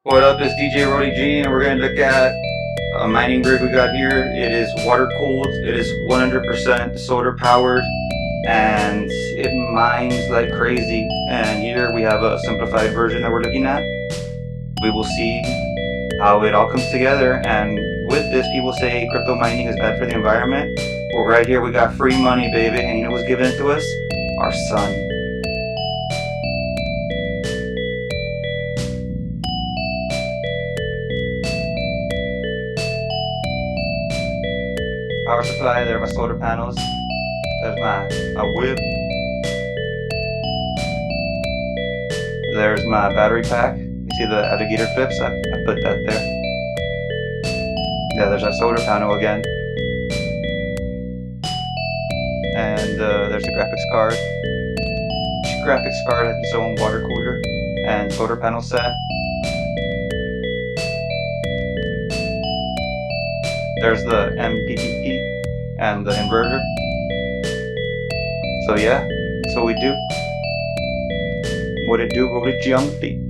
What up, it's DJ Rody G, and we're going to look at a mining rig we got here. It is water cooled, it is 100% solar powered, and it mines like crazy. And here we have a simplified version that we're looking at. We will see how it all comes together, and with this, people say crypto mining is bad for the environment. Well, right here we got free money, baby, and you know what's given it to us? Our sun. Power supply, there are my solar panels, there's my whip, there's my battery pack. You see the alligator clips? I put that there. Yeah, there's our solar panel again. And there's the graphics card. Each graphics card has its own water cooler and solar panel set. There's the MPPT and the inverter. So yeah, that's what we do. What it do, Rody G on the feet.